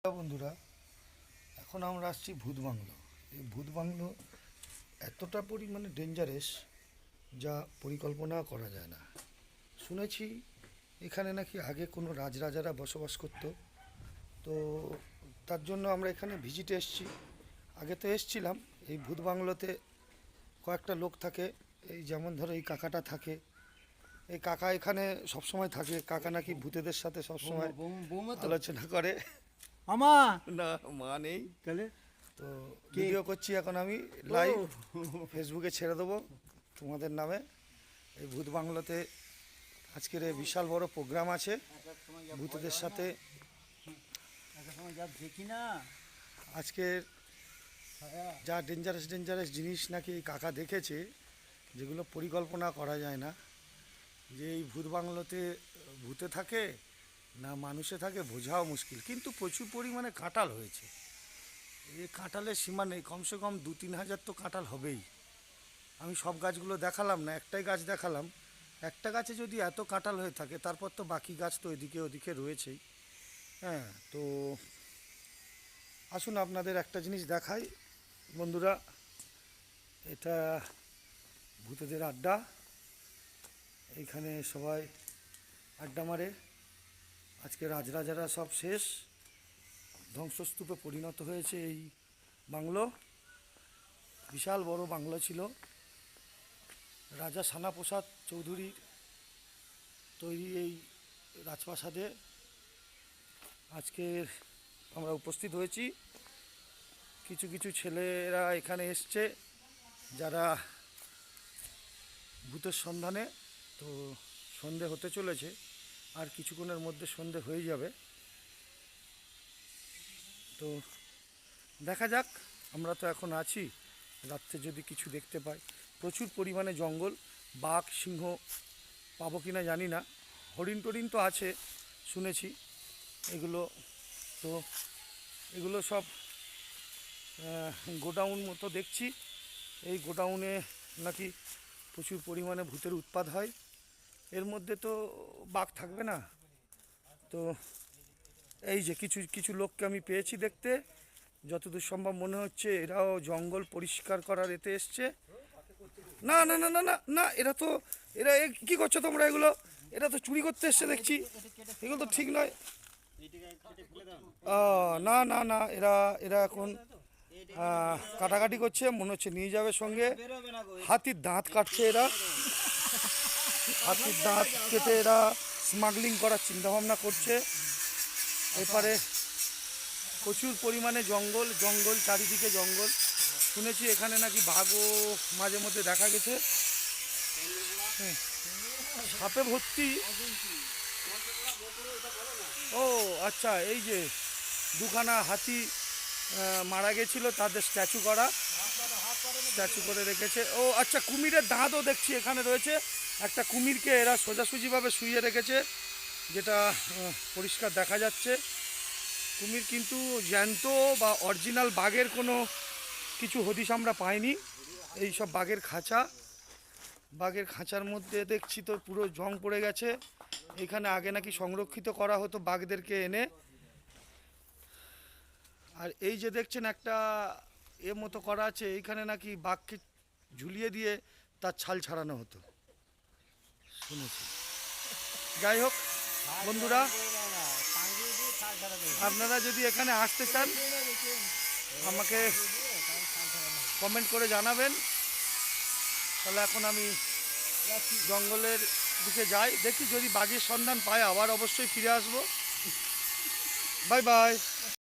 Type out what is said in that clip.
বন্ধুরা, এখন আমরা আসছি ভূত বাংলো। এই ভূত বাংলো এতটা পরিমাণে ডেঞ্জারাস যা পরিকল্পনা করা যায় না। শুনেছি এখানে নাকি আগে কোনো রাজরাজারা বসবাস করতো, তো তার জন্য আমরা এখানে ভিজিটে এসেছি। আগে তো এসছিলাম। এই ভূত বাংলোতে কয়েকটা লোক থাকে, এই যেমন ধরো এই কাকাটা থাকে। এই কাকা এখানে সবসময় থাকে। কাকা নাকি ভূতেদের সাথে সবসময় বৌমা তো আলোচনা করে। আমা না, মা নেই। তাহলে তো ভিডিও করছি এখন আমি লাইভ, ফেসবুকে ছেড়ে দেবো তোমাদের নামে। এই ভূত বাংলোতে আজকের এই বিশাল বড় প্রোগ্রাম আছে ভূতেদের সাথে। একটা সময় যা দেখি না আজকের যা ডেঞ্জারাস ডেঞ্জারাস জিনিস নাকি এই কাকা দেখেছে, যেগুলো পরিকল্পনা করা যায় না। যে এই ভূত বাংলোতে ভূতে থাকে না মানুষে থাকে বোঝাও মুশকিল, কিন্তু প্রচুর পরিমাণে কাঁঠাল হয়েছে। এই কাঁঠালের সীমা নেই, কমসে কম 2-3 হাজার তো কাঁঠাল হবেই। আমি সব গাছগুলো দেখালাম না, একটাই গাছ দেখালাম। একটা গাছে যদি এত কাঁঠাল হয়ে থাকে, তারপর তো বাকি গাছ তো এদিকে ওদিকে রয়েছেই। হ্যাঁ, তো আসুন আপনাদের একটা জিনিস দেখাই বন্ধুরা। এটা ভূতেদের আড্ডা। এইখানে সবাই আড্ডা মারে। আজকে রাজরাজারা সব শেষ, ধ্বংসস্তূপে পরিণত হয়েছে এই বাংলো। বিশাল বড় বাংলো ছিল, রাজা সানাপ্রসাদ চৌধুরীর তৈরি এই রাজপ্রাসাদে আজকে আমরা উপস্থিত হয়েছি। কিছু কিছু ছেলেরা এখানে এসছে যারা ভূতের সন্ধানে। তো সন্ধে হতে চলেছে, আর কিছুক্ষণের মধ্যে সন্ধে হয়ে যাবে। তো দেখা যাক, আমরা তো এখন আছি, রাত্রে যদি কিছু দেখতে পাই। প্রচুর পরিমাণে জঙ্গল, বাঘ সিংহ পাবো কিনা জানি না। হরিণ টরিণ তো আছে শুনেছি। এগুলো তো এগুলো সব গোডাউন মতো দেখছি। এই গোডাউনে নাকি প্রচুর পরিমাণে ভূতের উৎপাত হয়। এর মধ্যে তো বাঘ থাকবে না। তো এই যে কিছু কিছু লোককে আমি পেয়েছি দেখতে, যতদূর সম্ভব মনে হচ্ছে এরাও জঙ্গল পরিষ্কার করার এতে এসছে। না না না না না না, এরা কি করছো তোমরা? এরা তো চুরি করতে এসছে দেখছি। এগুলো তো ঠিক নয়। না না না, এরা এরা এখন কাটাকাটি করছে, মনে হচ্ছে নিয়ে যাবে সঙ্গে। হাতির দাঁত কাটছে এরা, হাতির দাঁত কেটে এরা স্মাগলিং করার চিন্তাভাবনা করছে। এপারে প্রচুর পরিমাণে জঙ্গল, জঙ্গল চারিদিকে জঙ্গল। শুনেছি এখানে নাকি বাঘও মাঝে মধ্যে দেখা গেছে। সাপে ভর্তি। ও আচ্ছা, এই যে দুখানা হাতি মারা গেছিল, তাদের স্ট্যাচু করে রেখেছে। ও আচ্ছা, কুমিরের দাঁতও দেখছি এখানে রয়েছে। একটা কুমিরকে এরা সোজাসুজিভাবে শুইয়ে রেখেছে, যেটা পরিষ্কার দেখা যাচ্ছে। কুমির কিন্তু জ্যান্ত বা অরিজিনাল বাঘের কোনো কিছু হদিশ আমরা পাইনি। এই সব বাঘের খাঁচা, বাঘের খাঁচার মধ্যে দেখছি তো পুরো জং পড়ে গেছে। এখানে আগে নাকি সংরক্ষিত করা হতো বাঘদেরকে এনে। আর এই যে দেখছেন একটা মতো করা আছে, এইখানে নাকি বাঘকে ঝুলিয়ে দিয়ে তার ছাল ছাড়ানো হতো শুনেছি। যাই হোক বন্ধুরা, আপনারা যদি এখানে আসতে চান আমাকে কমেন্ট করে জানাবেন। তাহলে এখন আমি জঙ্গলের দিকে যাই, দেখি যদি বাঘের সন্ধান পাই আবার অবশ্যই ফিরে আসবো। Bye bye.